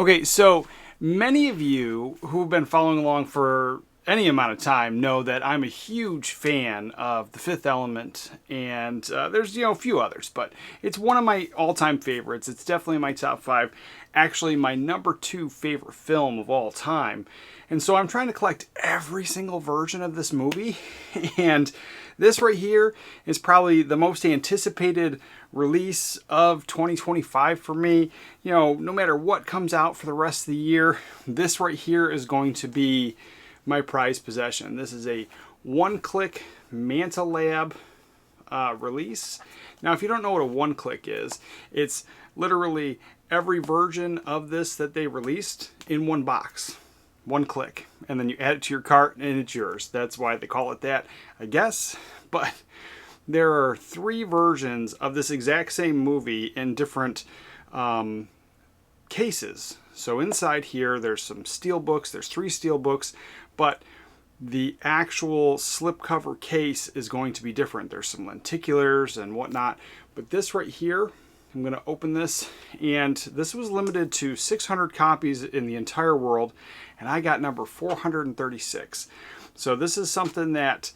Okay, so many of you who've been following along for any amount of time know that I'm a huge fan of The Fifth Element, and there's a few others, but it's one of my all-time favorites. It's definitely my top 5, actually my number 2 favorite film of all time. And so I'm trying to collect every single version of this movie, and this right here is probably the most anticipated release of 2025 for me. No matter what comes out for the rest of the year, this right here is going to be my prized possession. This is a one-click Manta Lab release. Now, if you don't know what a one-click is, it's literally every version of this that they released in one box. One click, and then you add it to your cart and it's yours. That's why they call it that, I guess. But there are 3 versions of this exact same movie in different cases. So inside here there's some steel books, there's 3 steel books, but the actual slipcover case is going to be different. There's some lenticulars and whatnot, but this right here, I'm going to open this, and this was limited to 600 copies in the entire world, and I got number 436. So this is something that,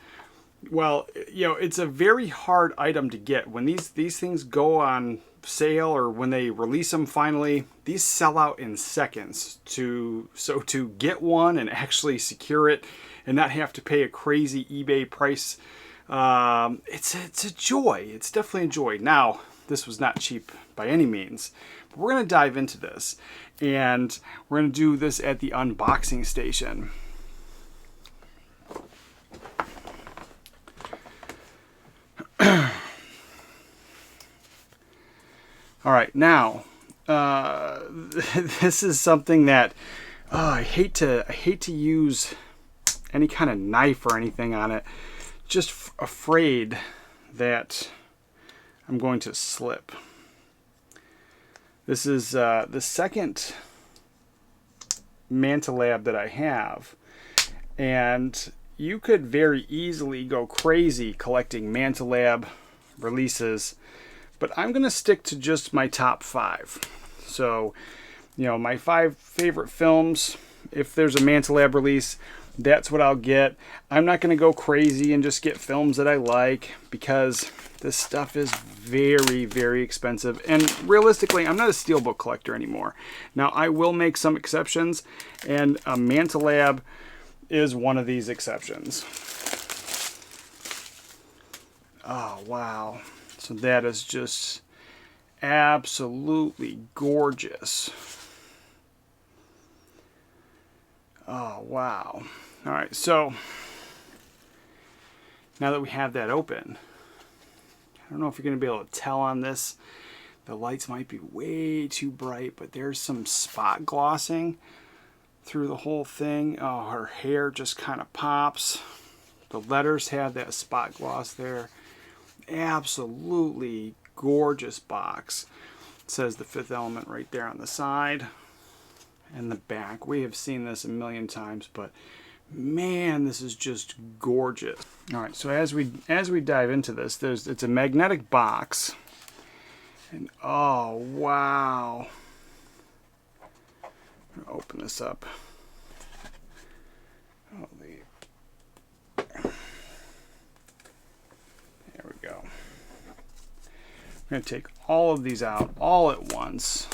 well, it's a very hard item to get. When these things go on sale, or when they release them finally, these sell out in seconds. So to get one and actually secure it and not have to pay a crazy eBay price, it's a joy. It's definitely a joy. Now, this was not cheap by any means, but we're going to dive into this, and we're going to do this at the unboxing station. All right, now this is something that I hate to use any kind of knife or anything on it. Just afraid that I'm going to slip. This is the second Manta Lab that I have, and you could very easily go crazy collecting Manta Lab releases, but I'm going to stick to just my top 5. So, my 5 favorite films. If there's a Manta Lab release, that's what I'll get. I'm not going to go crazy and just get films that I like, because this stuff is very, very expensive. And realistically, I'm not a steelbook collector anymore. Now, I will make some exceptions, and a Manta Lab is one of these exceptions. Oh, wow. So that is just absolutely gorgeous. Oh, wow. All right, so now that we have that open, I don't know if you're going to be able to tell on this. The lights might be way too bright, but there's some spot glossing through the whole thing. Oh, her hair just kind of pops. The letters have that spot gloss there. Absolutely gorgeous box. It says The Fifth Element right there on the side. And the back. We have seen this a million times, but man, this is just gorgeous. All right, so as we dive into this, it's a magnetic box, and oh wow! I'm gonna open this up. Oh, there we go. I'm gonna take all of these out all at once.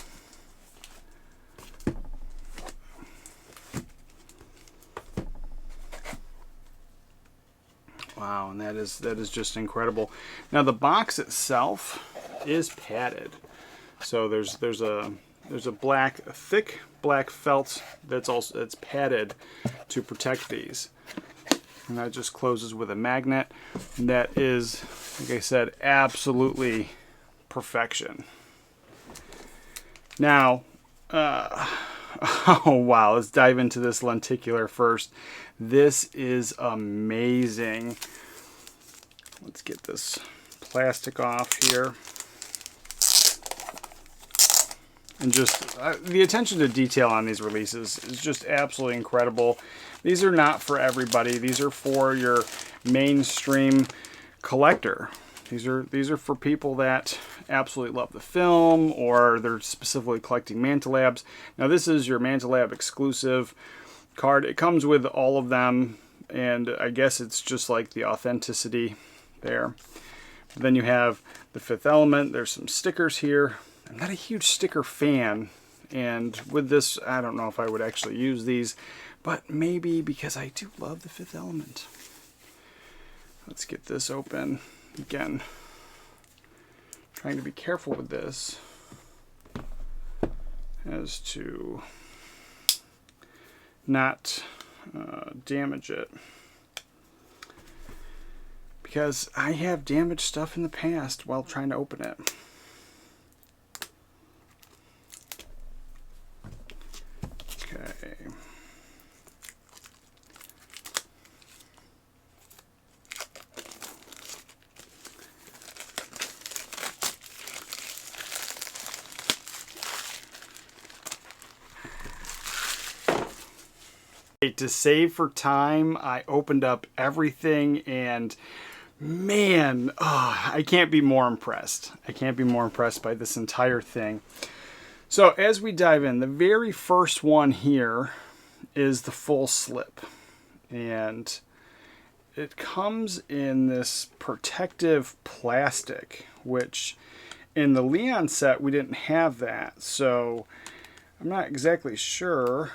Wow, and that is just incredible. Now the box itself is padded, so there's a thick black felt that's padded to protect these, and that just closes with a magnet. And that is, like I said, absolutely perfection. Now, oh wow, let's dive into this lenticular first. This is amazing. Let's get this plastic off here. And just the attention to detail on these releases is just absolutely incredible. These are not for everybody. These are for your mainstream collector. These are for people that absolutely love the film, or they're specifically collecting Manta Labs. Now this is your Manta Lab exclusive card. It comes with all of them, and I guess it's just like the authenticity there. But then you have the Fifth Element. There's some stickers here. I'm not a huge sticker fan, and with this, I don't know if I would actually use these, but maybe because I do love the Fifth Element. Let's get this open. Again, trying to be careful with this as to not damage it, because I have damaged stuff in the past while trying to open it. Okay. To save for time, I opened up everything, and man, I can't be more impressed. I can't be more impressed by this entire thing. So as we dive in, the very first one here is the full slip, and it comes in this protective plastic, which in the Leon set we didn't have that, so I'm not exactly sure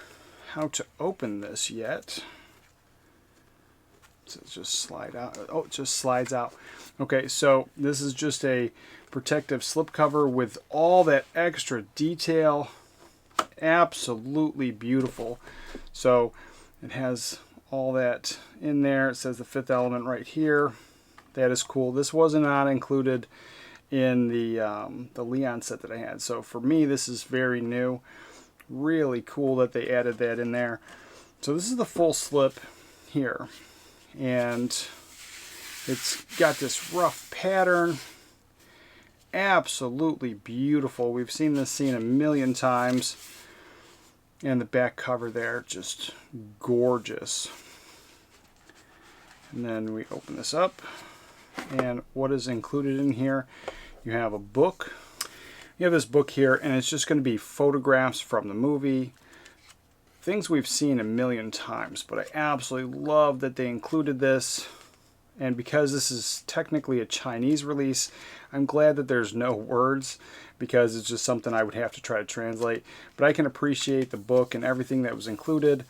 how to open this yet. So it's just slide out. Oh, it just slides out. Okay, so this is just a protective slipcover with all that extra detail. Absolutely beautiful. So it has all that in there. It says the Fifth Element right here. That is cool. This was not included in the Leon set that I had. So for me, this is very new. Really cool that they added that in there. So this is the full slip here, and it's got this rough pattern. Absolutely beautiful. We've seen this scene a million times. And the back cover there, just gorgeous. And then we open this up, and what is included in here? You have a book. You have this book here, and it's just going to be photographs from the movie, things we've seen a million times, but I absolutely love that they included this. And because this is technically a Chinese release, I'm glad that there's no words, because it's just something I would have to try to translate. But I can appreciate the book and everything that was included.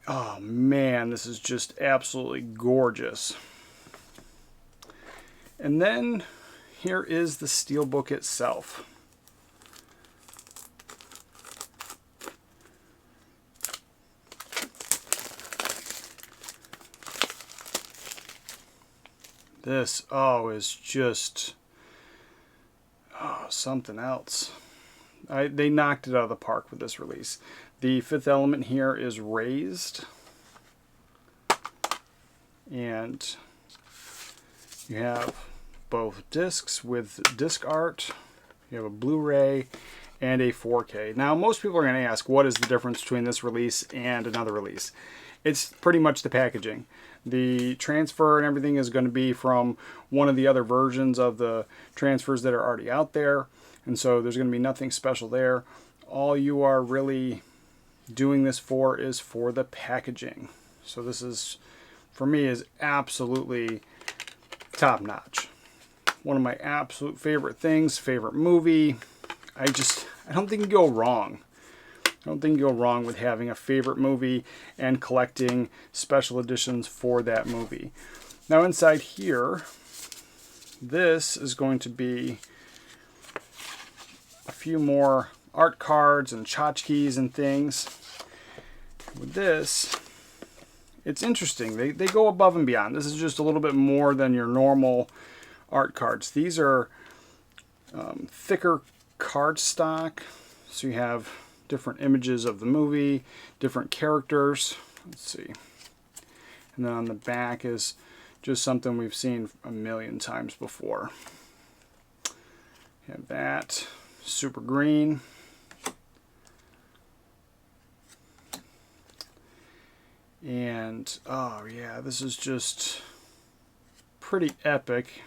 Oh man, this is just absolutely gorgeous. And then here is the steelbook itself. This, is just something else. They knocked it out of the park with this release. The Fifth Element here is raised, and you have both discs with disc art. You have a Blu-ray and a 4K. Now, most people are going to ask, what is the difference between this release and another release? It's pretty much the packaging. The transfer and everything is going to be from one of the other versions of the transfers that are already out there. And so there's going to be nothing special there. All you are really doing this for is for the packaging. So this is, for me, is absolutely top notch. One of my absolute favorite things, favorite movie. I don't think you go wrong. I don't think you go wrong with having a favorite movie and collecting special editions for that movie. Now inside here, this is going to be a few more art cards and tchotchkes and things. With this, it's interesting. They go above and beyond. This is just a little bit more than your normal art cards. These are thicker cardstock, so you have different images of the movie, different characters. Let's see. And then on the back is just something we've seen a million times before. You have that, super green. And, oh yeah, this is just pretty epic.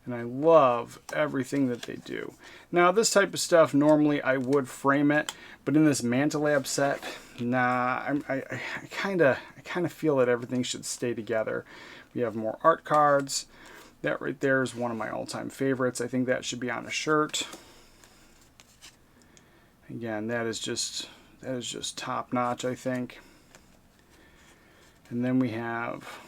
And I love everything that they do. Now, this type of stuff, normally I would frame it, but in this Manta Lab set, nah, I kind of feel that everything should stay together. We have more art cards. That right there is one of my all-time favorites. I think that should be on a shirt. Again, that is just top-notch, I think. And then we have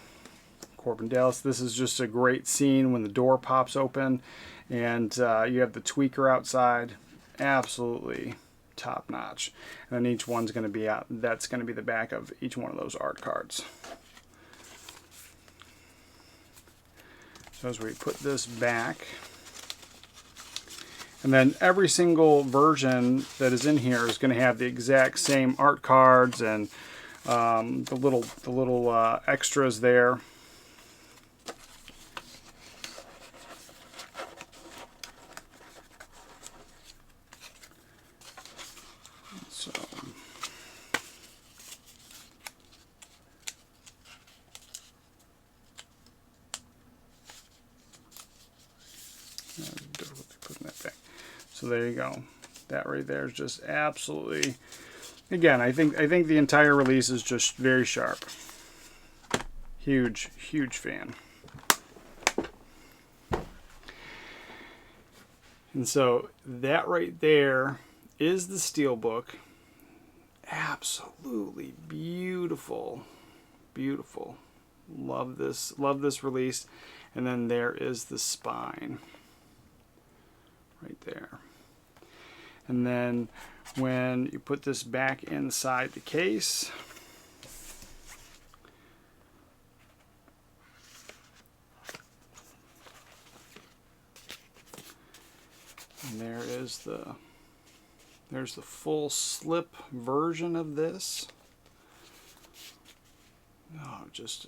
Corbin Dallas. This is just a great scene when the door pops open and you have the tweaker outside. Absolutely top notch. And then each one's going to be out. That's going to be the back of each one of those art cards. So as we put this back, and then every single version that is in here is going to have the exact same art cards and the little extras there. So difficulty putting that back. So there you go. That right there is just absolutely. Again, I think the entire release is just very sharp. Huge fan. And so that right there is the Steelbook. Absolutely beautiful. Beautiful. Love this release. And then there is the spine. Right there. And then when you put this back inside the case, and there's the full slip version of this. Oh, just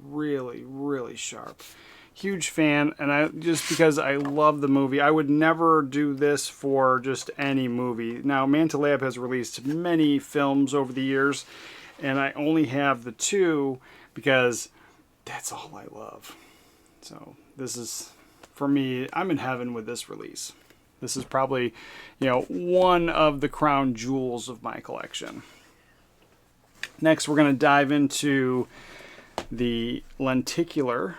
really sharp. Huge fan, and just because I love the movie, I would never do this for just any movie. Now, Manta Lab has released many films over the years, and I only have the two because that's all I love. So this is, for me, I'm in heaven with this release. This is probably, one of the crown jewels of my collection. Next, we're going to dive into the lenticular.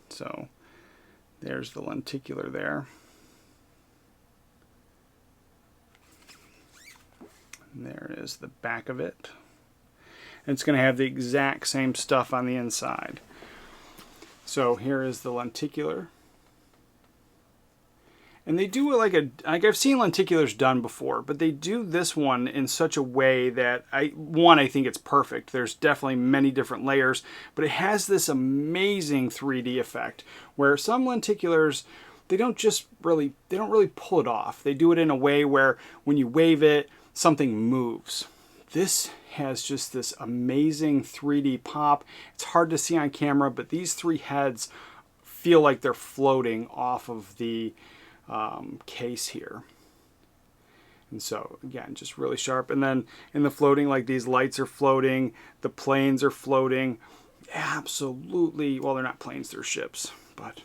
So there's the lenticular there. And there is the back of it. And it's going to have the exact same stuff on the inside. So here is the lenticular. And they do it like I've seen lenticulars done before, but they do this one in such a way that I think it's perfect. There's definitely many different layers, but it has this amazing 3D effect where some lenticulars, they don't really pull it off. They do it in a way where when you wave it, something moves. This has just this amazing 3D pop. It's hard to see on camera, but these three heads feel like they're floating off of the case here. And so again, just really sharp. And then in the floating, like these lights are floating, the planes are floating. Absolutely, well, they're not planes, they're ships, but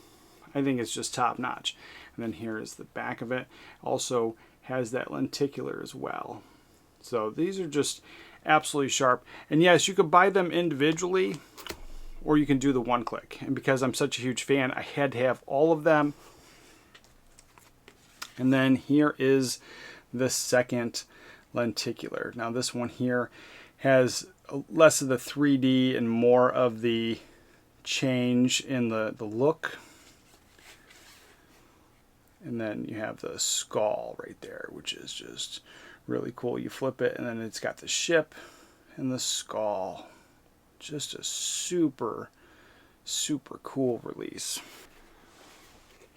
I think it's just top notch. And then here is the back of it. Also has that lenticular as well. So these are just absolutely sharp. And yes, you could buy them individually or you can do the one click. And because I'm such a huge fan, I had to have all of them. And then here is the second lenticular. Now this one here has less of the 3D and more of the change in the look. And then you have the skull right there, which is just really cool. You flip it and then it's got the ship and the skull. Just a super cool release.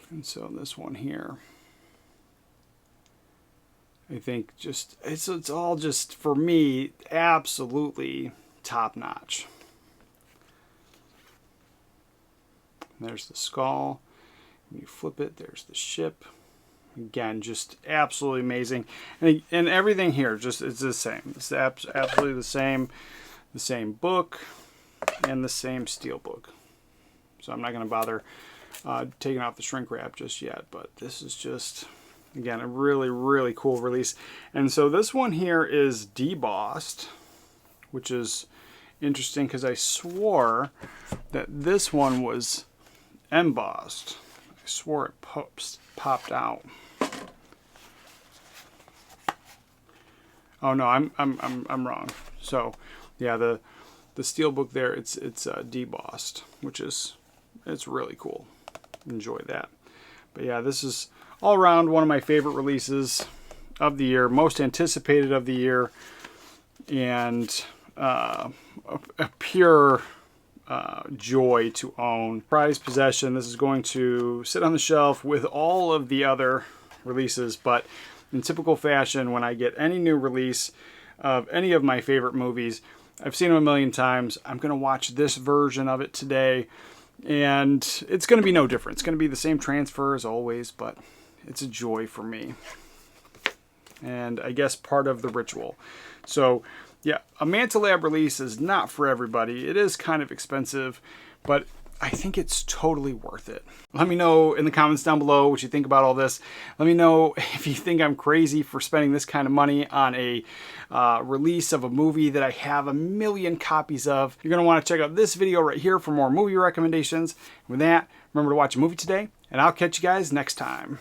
And so this one here, I think just it's all just, for me, absolutely top notch. There's the skull. When you flip it, there's the ship. Again, just absolutely amazing. And everything here, just it's the same. It's absolutely the same. The same book and the same Steelbook. So I'm not going to bother taken off the shrink wrap just yet, but this is just, again, a really, really cool release. And so this one here is debossed, which is interesting because I swore that this one was embossed. I swore it popped out. Oh no, I'm wrong. So yeah, the steelbook there, it's debossed, which is, it's really cool. Enjoy that. But yeah, this is all around one of my favorite releases of the year, most anticipated of the year, and a pure joy to own. Prized possession. This is going to sit on the shelf with all of the other releases, but in typical fashion, when I get any new release of any of my favorite movies, I've seen them a million times. I'm going to watch this version of it today, and it's going to be no different. It's going to be the same transfer as always, but it's a joy for me, and I guess part of the ritual. So yeah, a Manta Lab release is not for everybody. It is kind of expensive, but I think it's totally worth it. Let me know in the comments down below what you think about all this. Let me know if you think I'm crazy for spending this kind of money on a release of a movie that I have a million copies of. You're going to want to check out this video right here for more movie recommendations. With that, remember to watch a movie today, and I'll catch you guys next time.